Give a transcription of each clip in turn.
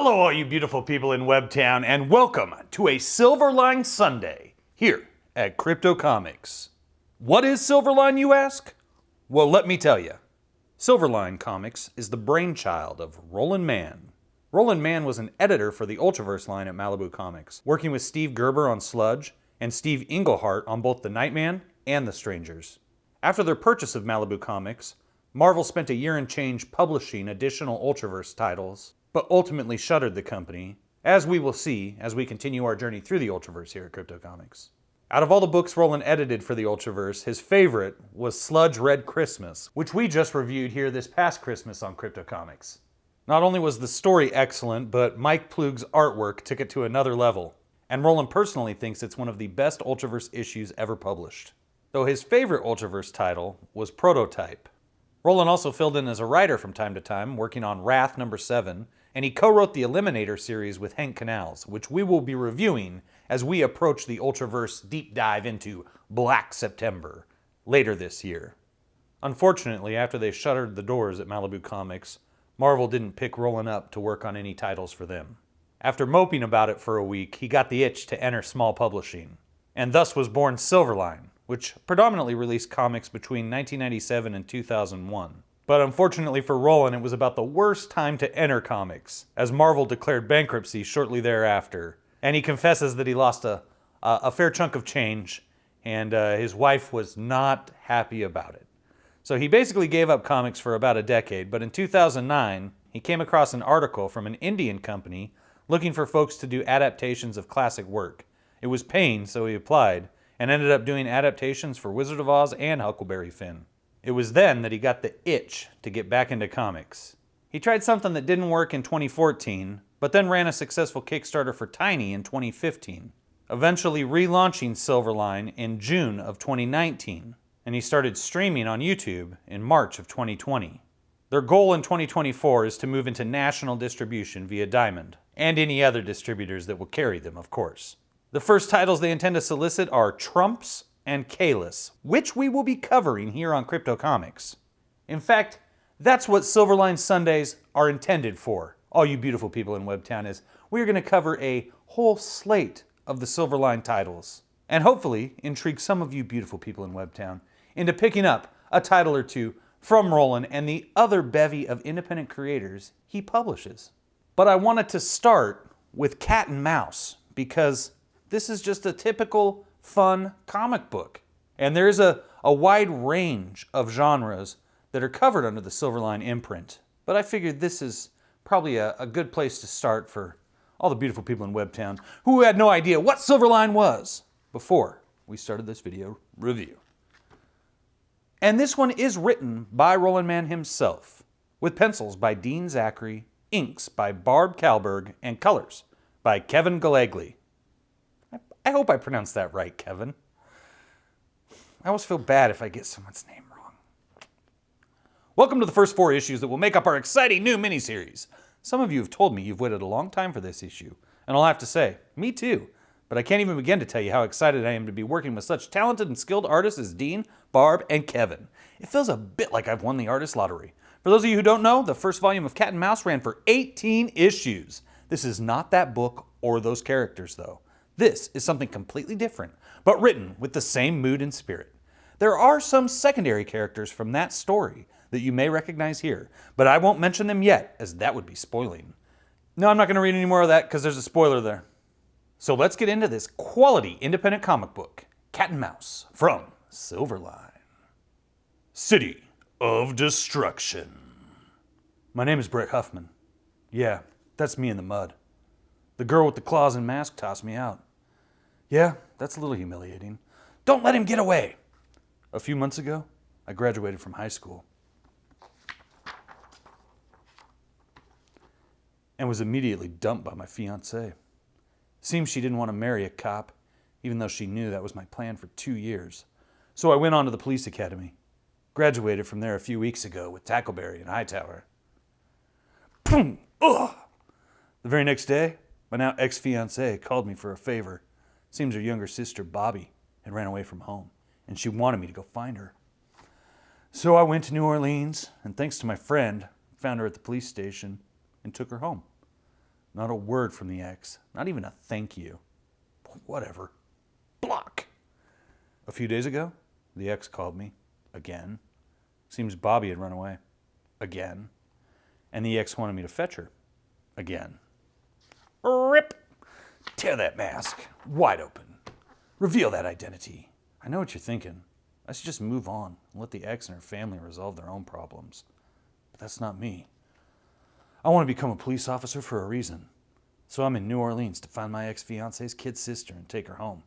Hello, all you beautiful people in Webtown, and welcome to a Silverline Sunday here at Crypto Comics. What is Silverline, you ask? Well, let me tell you. Silverline Comics is the brainchild of Roland Mann. Roland Mann was an editor for the Ultraverse line at Malibu Comics, working with Steve Gerber on Sludge and Steve Englehart on both The Nightman and The Strangers. After their purchase of Malibu Comics, Marvel spent a year and change publishing additional Ultraverse titles, but ultimately shuttered the company, as we will see as we continue our journey through the Ultraverse here at Crypto Comics. Out of all the books Roland edited for the Ultraverse, his favorite was Sludge Red Christmas, which we just reviewed here this past Christmas on Crypto Comics. Not only was the story excellent, but Mike Ploog's artwork took it to another level, and Roland personally thinks it's one of the best Ultraverse issues ever published. Though his favorite Ultraverse title was Prototype. Roland also filled in as a writer from time to time, working on Wrath number 7, and he co-wrote the Eliminator series with Hank Canals, which we will be reviewing as we approach the Ultraverse deep dive into Black September later this year. Unfortunately, after they shuttered the doors at Malibu Comics, Marvel didn't pick Roland up to work on any titles for them. After moping about it for a week, he got the itch to enter small publishing, and thus was born Silverline, which predominantly released comics between 1997 and 2001. But unfortunately for Roland, it was about the worst time to enter comics, as Marvel declared bankruptcy shortly thereafter. And he confesses that he lost a fair chunk of change, and his wife was not happy about it. So he basically gave up comics for about a decade, but in 2009, he came across an article from an Indian company looking for folks to do adaptations of classic work. It was paying, so he applied, and ended up doing adaptations for Wizard of Oz and Huckleberry Finn. It was then that he got the itch to get back into comics. He tried something that didn't work in 2014, but then ran a successful Kickstarter for Tiny in 2015, eventually relaunching Silverline in June of 2019, and he started streaming on YouTube in March of 2020. Their goal in 2024 is to move into national distribution via Diamond, and any other distributors that will carry them, of course. The first titles they intend to solicit are Trumps and Kalis, which we will be covering here on Crypto Comics. In fact, that's what Silverline Sundays are intended for, all you beautiful people in Webtown, is we're going to cover a whole slate of the Silverline titles, and hopefully intrigue some of you beautiful people in Webtown into picking up a title or two from Roland and the other bevy of independent creators he publishes. But I wanted to start with Cat and Mouse, because this is just a typical fun comic book. And there's a wide range of genres that are covered under the Silverline imprint. But I figured this is probably a good place to start for all the beautiful people in Webtown who had no idea what Silverline was before we started this video review. And this one is written by Roland Mann himself, with pencils by Dean Zachary, inks by Barb Kalberg, and colors by Kevin Gallegly. I hope I pronounced that right, Kevin. I always feel bad if I get someone's name wrong. Welcome to the first 4 issues that will make up our exciting new miniseries. Some of you have told me you've waited a long time for this issue, and I'll have to say, me too. But I can't even begin to tell you how excited I am to be working with such talented and skilled artists as Dean, Barb, and Kevin. It feels a bit like I've won the artist lottery. For those of you who don't know, the first volume of Cat and Mouse ran for 18 issues. This is not that book or those characters, though. This is something completely different, but written with the same mood and spirit. There are some secondary characters from that story that you may recognize here, but I won't mention them yet, as that would be spoiling. No, I'm not going to read any more of that because there's a spoiler there. So let's get into this quality independent comic book, Cat and Mouse, from Silverline. City of Destruction. My name is Brett Huffman. Yeah, that's me in the mud. The girl with the claws and mask tossed me out. Yeah, that's a little humiliating. Don't let him get away! A few months ago, I graduated from high school and was immediately dumped by my fiancée. Seems she didn't want to marry a cop, even though she knew that was my plan for 2 years. So I went on to the police academy. Graduated from there a few weeks ago with Tackleberry and Hightower. Boom! Ugh! The very next day, my now ex-fiancée called me for a favor. Seems her younger sister, Bobby, had ran away from home, and she wanted me to go find her. So I went to New Orleans, and thanks to my friend, found her at the police station and took her home. Not a word from the ex. Not even a thank you. Whatever. Block. A few days ago, the ex called me. Again. Seems Bobby had run away. Again. And the ex wanted me to fetch her. Again. Rip! Tear that mask. Wide open. Reveal that identity. I know what you're thinking. I should just move on and let the ex and her family resolve their own problems. But that's not me. I want to become a police officer for a reason. So I'm in New Orleans to find my ex-fiance's kid sister and take her home.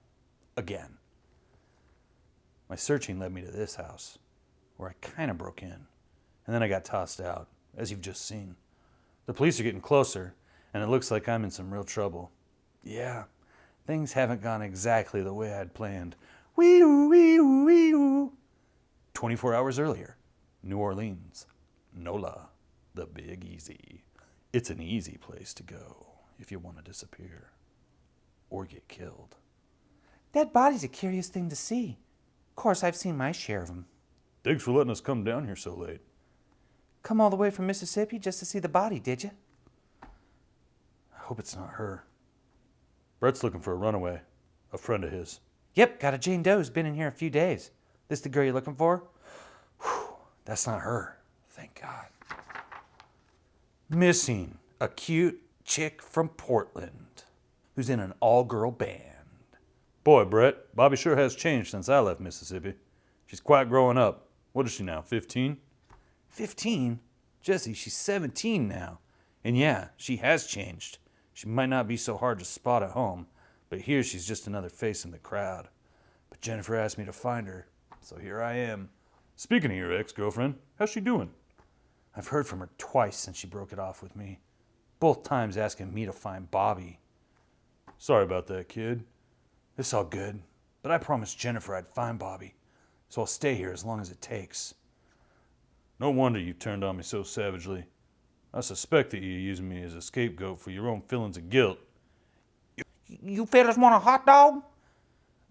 Again. My searching led me to this house, where I kind of broke in. And then I got tossed out, as you've just seen. The police are getting closer, and it looks like I'm in some real trouble. Yeah, things haven't gone exactly the way I'd planned. Wee-oo, wee-oo, wee-oo. 24 hours earlier, New Orleans. NOLA, the Big Easy. It's an easy place to go if you want to disappear or get killed. Dead body's a curious thing to see. Of course, I've seen my share of them. Thanks for letting us come down here so late. Come all the way from Mississippi just to see the body, did you? I hope it's not her. Brett's looking for a runaway, a friend of his. Yep, got a Jane Doe who's been in here a few days. This the girl you're looking for? Whew, that's not her. Thank God. Missing a cute chick from Portland who's in an all-girl band. Boy, Brett, Bobby sure has changed since I left Mississippi. She's quite growing up. What is she now, 15? 15? Jesse, she's 17 now. And yeah, she has changed. She might not be so hard to spot at home, but here she's just another face in the crowd. But Jennifer asked me to find her, so here I am. Speaking of your ex-girlfriend, how's she doing? I've heard from her twice since she broke it off with me. Both times asking me to find Bobby. Sorry about that, kid. It's all good, but I promised Jennifer I'd find Bobby, so I'll stay here as long as it takes. No wonder you turned on me so savagely. I suspect that you're using me as a scapegoat for your own feelings of guilt. You fellas want a hot dog?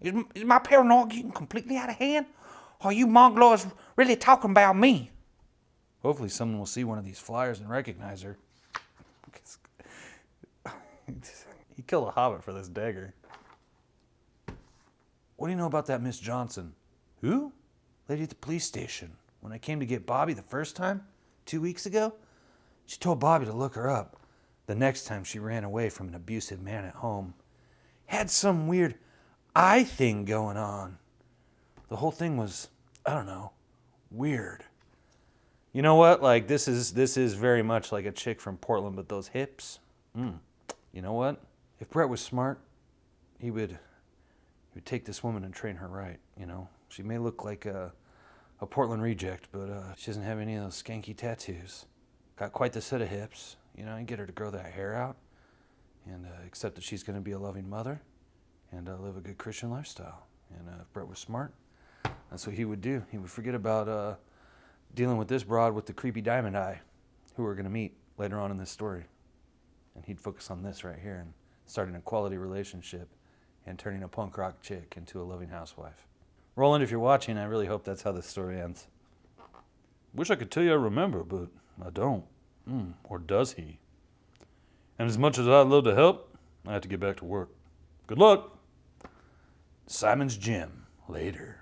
Is my paranoia getting completely out of hand? Or are you Mongoloids really talking about me? Hopefully someone will see one of these flyers and recognize her. He killed a hobbit for this dagger. What do you know about that Miss Johnson? Who? Lady at the police station. When I came to get Bobby the first time, 2 weeks ago, she told Bobby to look her up. The next time she ran away from an abusive man at home. Had some weird eye thing going on. The whole thing was, I don't know, weird. You know what? Like this is very much like a chick from Portland, but those hips. You know what? If Brett was smart, he would take this woman and train her right. You know, she may look like a Portland reject, but she doesn't have any of those skanky tattoos. Got quite the set of hips. You know, and get her to grow that hair out, and accept that she's going to be a loving mother, and live a good Christian lifestyle. And if Brett was smart, that's what he would do. He would forget about dealing with this broad with the creepy diamond eye, who we're going to meet later on in this story. And he'd focus on this right here and starting a quality relationship and turning a punk rock chick into a loving housewife. Roland, if you're watching, I really hope that's how this story ends. Wish I could tell you I remember, but I don't. Or does he? And as much as I'd love to help, I have to get back to work. Good luck. Simon's Gym. Later.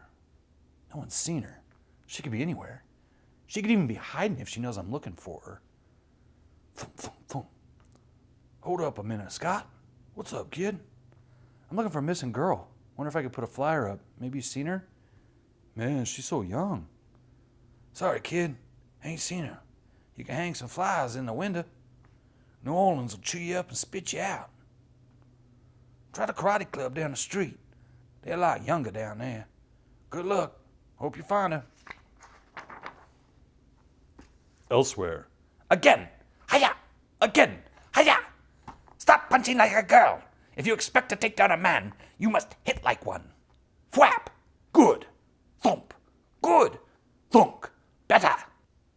No one's seen her. She could be anywhere. She could even be hiding if she knows I'm looking for her. Thump, thump, thump. Hold up a minute, Scott. What's up, kid? I'm looking for a missing girl. Wonder if I could put a flyer up. Maybe you've seen her? Man, she's so young. Sorry, kid. Ain't seen her. You can hang some flyers in the window. New Orleans will chew you up and spit you out. Try the karate club down the street. They're a lot younger down there. Good luck. Hope you find her. Elsewhere. Again. Hiya. Again. Hiya. Stop punching like a girl. If you expect to take down a man, you must hit like one. Thwap. Good. Thump. Good. Thunk. Better.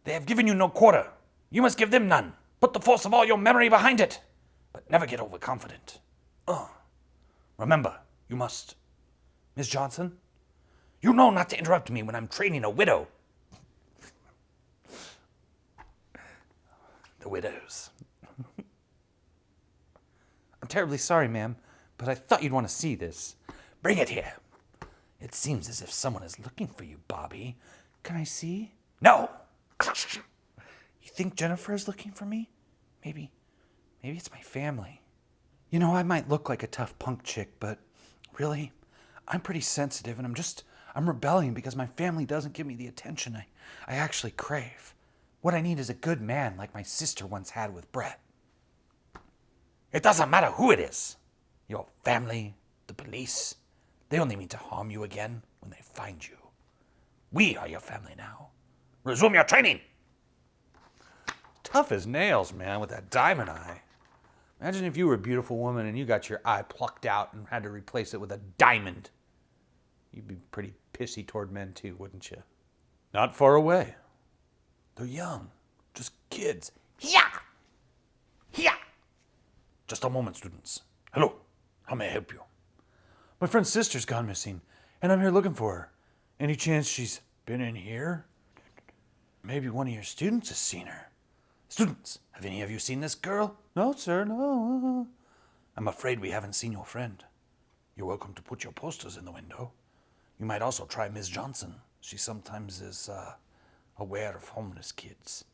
They have given you no quarter. You must give them none. Put the force of all your memory behind it. But never get overconfident. Remember, you must. Miss Johnson, you know not to interrupt me when I'm training a widow. The widows. terribly sorry, ma'am, but I thought you'd want to see this. Bring it here. It seems as if someone is looking for you, Bobby. Can I see? No! You think Jennifer is looking for me? Maybe it's my family. You know, I might look like a tough punk chick, but really, I'm pretty sensitive, and I'm rebelling because my family doesn't give me the attention I actually crave. What I need is a good man like my sister once had with Brett. It doesn't matter who it is. Your family, the police, they only mean to harm you again when they find you. We are your family now. Resume your training. Tough as nails, man, with that diamond eye. Imagine if you were a beautiful woman and you got your eye plucked out and had to replace it with a diamond. You'd be pretty pissy toward men too, wouldn't you? Not far away. They're young, just kids. Yeah! Yeah! Just a moment, students. Hello, how may I help you? My friend's sister's gone missing, and I'm here looking for her. Any chance she's been in here? Maybe one of your students has seen her. Students, have any of you seen this girl? No, sir, no. I'm afraid we haven't seen your friend. You're welcome to put your posters in the window. You might also try Miss Johnson. She sometimes is aware of homeless kids.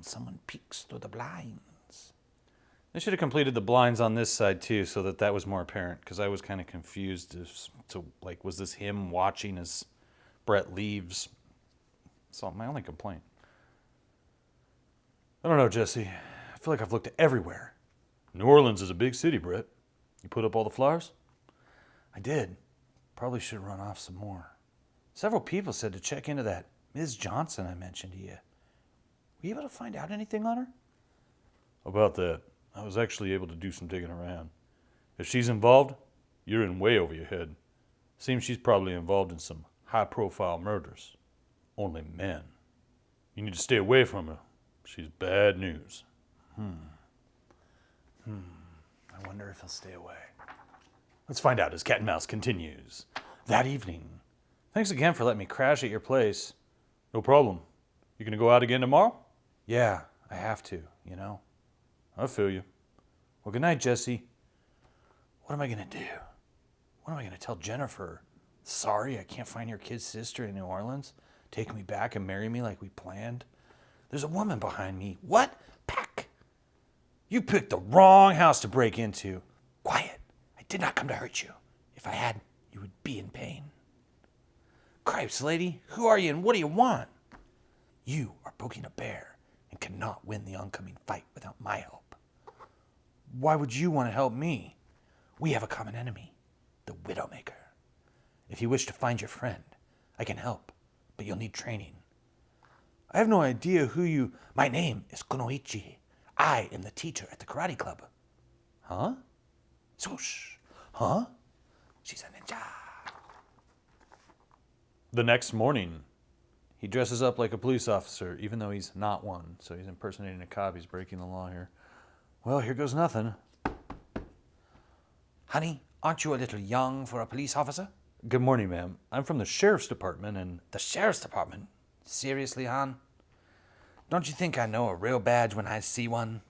Someone peeks through the blinds. They should have completed the blinds on this side too, so that was more apparent, because I was kind of confused as to, like, was this him watching as Brett leaves? That's my only complaint. I don't know, Jesse. I feel like I've looked everywhere. New Orleans is a big city, Brett. You put up all the flyers? I did. Probably should run off some more. Several people said to check into that Ms. Johnson I mentioned to you. Were you able to find out anything on her? About that, I was actually able to do some digging around. If she's involved, you're in way over your head. Seems she's probably involved in some high-profile murders. Only men. You need to stay away from her. She's bad news. I wonder if he'll stay away. Let's find out as Cat and Mouse continues. That evening. Thanks again for letting me crash at your place. No problem. You gonna go out again tomorrow? Yeah, I have to, you know. I feel you. Well, good night, Jesse. What am I gonna do? What am I gonna tell Jennifer? Sorry, I can't find your kid's sister in New Orleans. Take me back and marry me like we planned. There's a woman behind me. What? Peck! You picked the wrong house to break into. Quiet. I did not come to hurt you. If I had, you would be in pain. Cripes, lady. Who are you and what do you want? You are poking a bear and cannot win the oncoming fight without my help. Why would you want to help me? We have a common enemy, the Widowmaker. If you wish to find your friend, I can help, but you'll need training. I have no idea who you... My name is Kunoichi. I am the teacher at the karate club. Huh? Swoosh. Huh? She's a ninja. The next morning, he dresses up like a police officer, even though he's not one. So he's impersonating a cop. He's breaking the law here. Well, here goes nothing. Honey, aren't you a little young for a police officer? Good morning, ma'am. I'm from the sheriff's department and... The sheriff's department? Seriously, hon? Don't you think I know a real badge when I see one?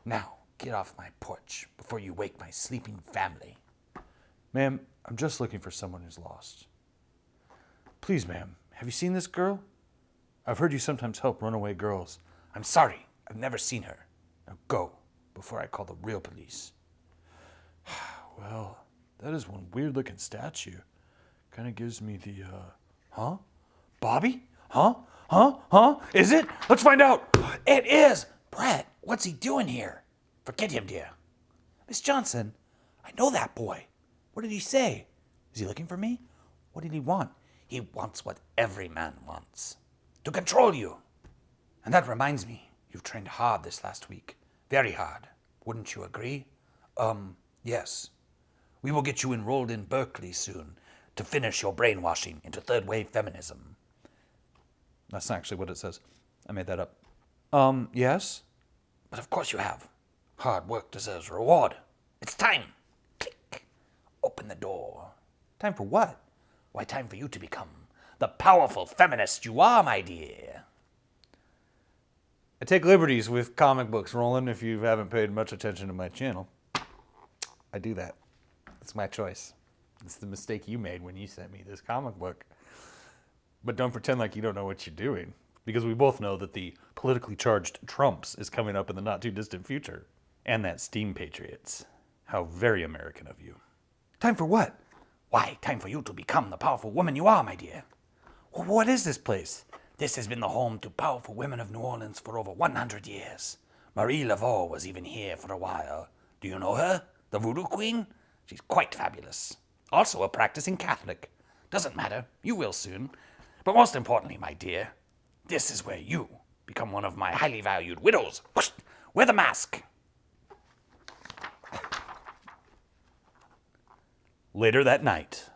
Now, get off my porch before you wake my sleeping family. Ma'am, I'm just looking for someone who's lost. Please, ma'am, have you seen this girl? I've heard you sometimes help runaway girls. I'm sorry, I've never seen her. Now go, before I call the real police. Well, that is one weird-looking statue. Kind of gives me the, Huh? Bobby? Huh? Huh? Is it? Let's find out. It is! Brett, what's he doing here? Forget him, dear. Miss Johnson, I know that boy. What did he say? Is he looking for me? What did he want? He wants what every man wants. To control you. And that reminds me, you've trained hard this last week. Very hard. Wouldn't you agree? Yes. We will get you enrolled in Berkeley soon to finish your brainwashing into third-wave feminism. That's not actually what it says. I made that up. Yes? But of course you have. Hard work deserves reward. It's time. Click. Open the door. Time for what? Why, time for you to become the powerful feminist you are, my dear. I take liberties with comic books, Roland, if you haven't paid much attention to my channel. I do that. It's my choice. It's the mistake you made when you sent me this comic book. But don't pretend like you don't know what you're doing, because we both know that the politically charged Trumps is coming up in the not-too-distant future. And that Steam Patriots. How very American of you. Time for what? Why, time for you to become the powerful woman you are, my dear. Well, what is this place? This has been the home to powerful women of New Orleans for over 100 years. Marie Laveau was even here for a while. Do you know her? The Voodoo Queen? She's quite fabulous. Also a practicing Catholic. Doesn't matter, you will soon. But most importantly, my dear, this is where you become one of my highly valued widows. Whoosh! Wear the mask. Later that night.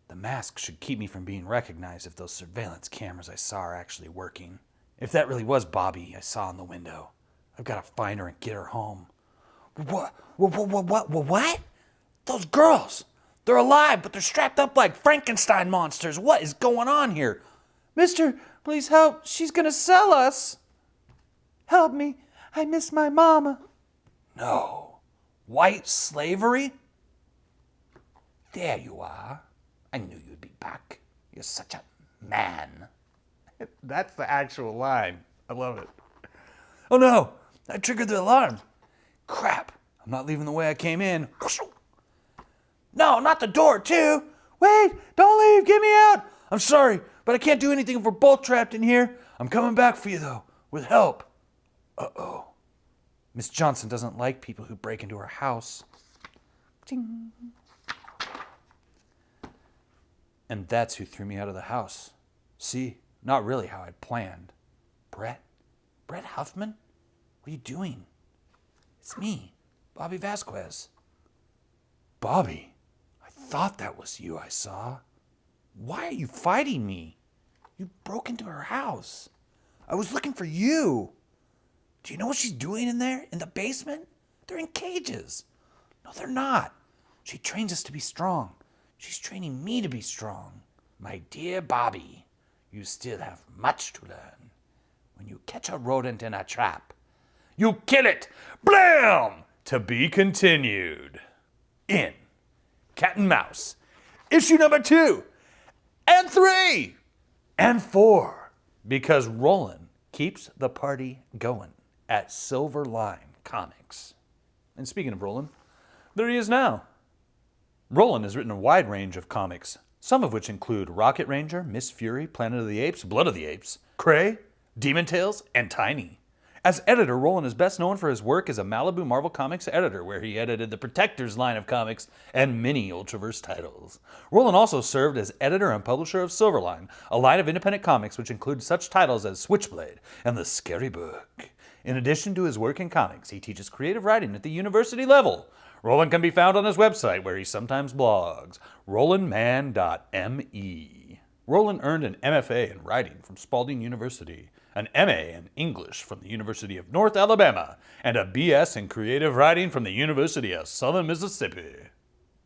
The mask should keep me from being recognized if those surveillance cameras I saw are actually working. If that really was Bobby I saw in the window, I've got to find her and get her home. What? Those girls! They're alive, but they're strapped up like Frankenstein monsters. What is going on here? Mister, please help. She's gonna sell us. Help me. I miss my mama. No. White slavery? There you are. I knew you'd be back. You're such a man. That's the actual line. I love it. Oh no! I triggered the alarm. Crap. I'm not leaving the way I came in. No, not the door, too. Wait, don't leave. Get me out. I'm sorry, but I can't do anything if we're both trapped in here. I'm coming back for you, though, with help. Uh-oh. Miss Johnson doesn't like people who break into her house. Ding. And that's who threw me out of the house. See, not really how I'd planned. Brett Huffman? What are you doing? It's me, Bobby Vasquez. Bobby, I thought that was you I saw. Why are you fighting me? You broke into her house. I was looking for you. Do you know what she's doing in there, in the basement? They're in cages. No, they're not. She trains us to be strong. She's training me to be strong. My dear Bobby, you still have much to learn. When you catch a rodent in a trap, you kill it. Blam! To be continued. In Cat and Mouse, issue number 2, and 3, and 4. Because Roland keeps the party going at Silverline Comics. And speaking of Roland, there he is now. Roland has written a wide range of comics, some of which include Rocket Ranger, Miss Fury, Planet of the Apes, Blood of the Apes, Cray, Demon Tales, and Tiny. As editor, Roland is best known for his work as a Malibu Marvel Comics editor, where he edited the Protectors line of comics and many Ultraverse titles. Roland also served as editor and publisher of Silverline, a line of independent comics which includes such titles as Switchblade and The Scary Book. In addition to his work in comics, he teaches creative writing at the university level. Roland can be found on his website, where he sometimes blogs, rolandmann.me. Roland earned an MFA in writing from Spalding University, an MA in English from the University of North Alabama, and a BS in creative writing from the University of Southern Mississippi.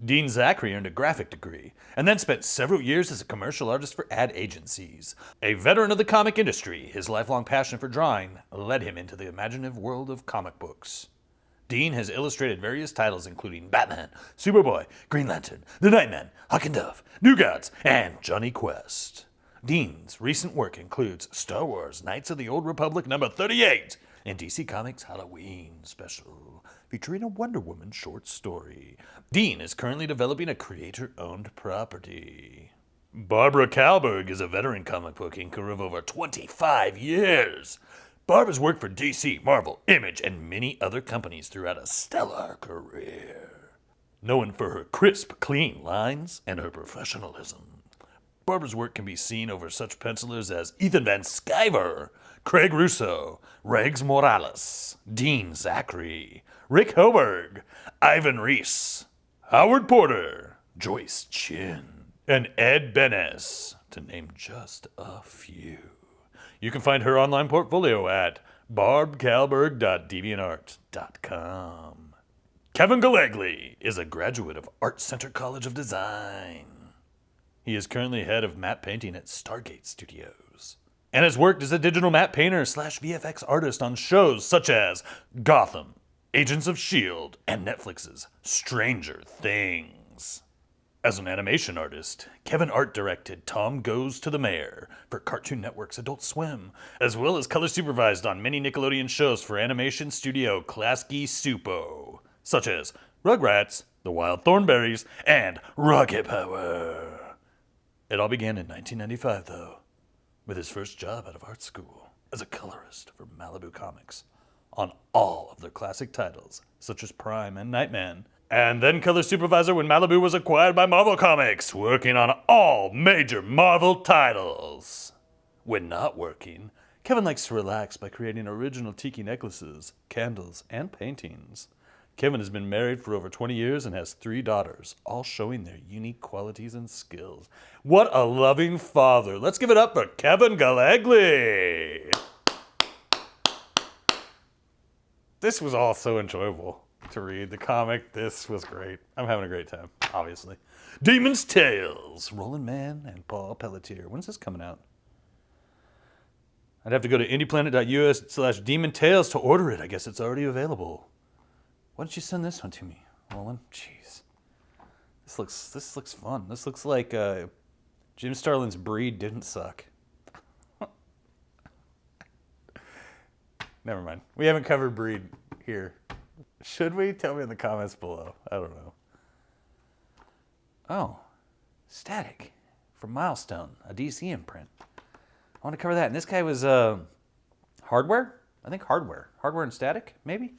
Dean Zachary earned a graphic degree, and then spent several years as a commercial artist for ad agencies. A veteran of the comic industry, his lifelong passion for drawing led him into the imaginative world of comic books. Dean has illustrated various titles including Batman, Superboy, Green Lantern, The Nightman, Hawk and Dove, New Gods, and Johnny Quest. Dean's recent work includes Star Wars Knights of the Old Republic number 38 and DC Comics Halloween special, featuring a Wonder Woman short story. Dean is currently developing a creator-owned property. Barbara Kalberg is a veteran comic book inker of over 25 years. Barb has worked for DC, Marvel, Image, and many other companies throughout a stellar career. Known for her crisp, clean lines and her professionalism, Barbara's work can be seen over such pencilers as Ethan Van Sciver, Craig Russo, Regs Morales, Dean Zachary, Rick Hoberg, Ivan Reese, Howard Porter, Joyce Chin, and Ed Benes, to name just a few. You can find her online portfolio at barbkalberg.deviantart.com. Kevin Galegli is a graduate of Art Center College of Design. He is currently head of matte painting at Stargate Studios. and has worked as a digital matte painter slash VFX artist on shows such as Gotham, Agents of S.H.I.E.L.D., and Netflix's Stranger Things. As an animation artist, Kevin art directed Tom Goes to the Mayor for Cartoon Network's Adult Swim, as well as color supervised on many Nickelodeon shows for animation studio Klasky Supo, such as Rugrats, The Wild Thornberrys, and Rocket Power. It all began in 1995, though, with his first job out of art school as a colorist for Malibu Comics on all of their classic titles, such as Prime and Nightman, and then color supervisor when Malibu was acquired by Marvel Comics, working on all major Marvel titles. When not working, Kevin likes to relax by creating original tiki necklaces, candles, and paintings. Kevin has been married for over 20 years and has 3 daughters, all showing their unique qualities and skills. What a loving father. Let's give it up for Kevin Gallegly. This was all so enjoyable to read. The comic, this was great. I'm having a great time, obviously. Demon's Tales, Roland Mann and Paul Pelletier. When's this coming out? I'd have to go to indieplanet.us/Demon Tales to order it. I guess it's already available. Why didn't you send this one to me, Roland? Jeez. This looks fun. This looks like Jim Starlin's Breed didn't suck. Never mind. We haven't covered Breed here. Should we? Tell me in the comments below. I don't know. Oh, Static from Milestone, a DC imprint. I want to cover that. And this guy was Hardware? I think Hardware. Hardware and Static, maybe?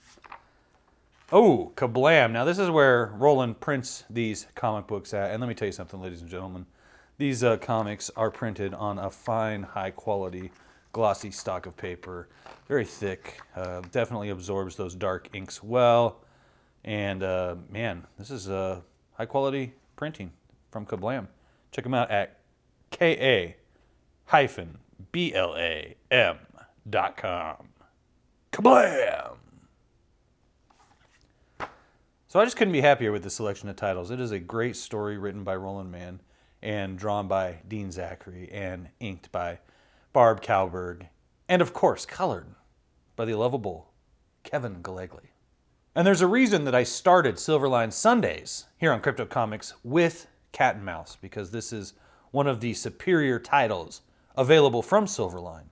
Oh, Kablam. Now, this is where Roland prints these comic books at. And let me tell you something, ladies and gentlemen. These comics are printed on a fine, high-quality, glossy stock of paper. Very thick. Definitely absorbs those dark inks well. And, man, this is high-quality printing from Kablam. Check them out at ka-blam.com. Kablam! So I just couldn't be happier with the selection of titles. It is a great story written by Roland Mann and drawn by Dean Zachary and inked by Barb Kalberg, and of course colored by the lovable Kevin Gallegly. And there's a reason that I started Silverline Sundays here on Crypto Comics with Cat and Mouse, because this is one of the superior titles available from Silverline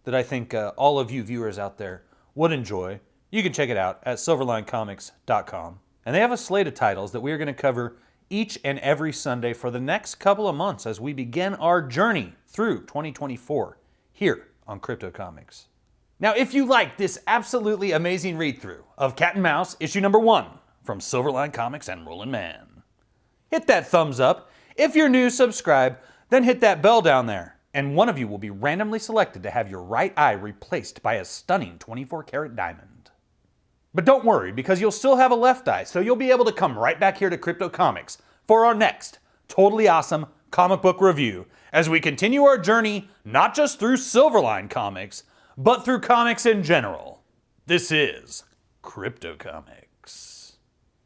that I think all of you viewers out there would enjoy. You can check it out at silverlinecomics.com. And they have a slate of titles that we are going to cover each and every Sunday for the next couple of months as we begin our journey through 2024 here on Crypto Comics. Now, if you like this absolutely amazing read-through of Cat and Mouse, issue number 1 from Silverline Comics and Roland Mann, hit that thumbs up. If you're new, subscribe, then hit that bell down there, and one of you will be randomly selected to have your right eye replaced by a stunning 24-karat diamond. But don't worry, because you'll still have a left eye, so you'll be able to come right back here to Crypto Comics for our next totally awesome comic book review as we continue our journey not just through Silverline Comics, but through comics in general. This is Crypto Comics.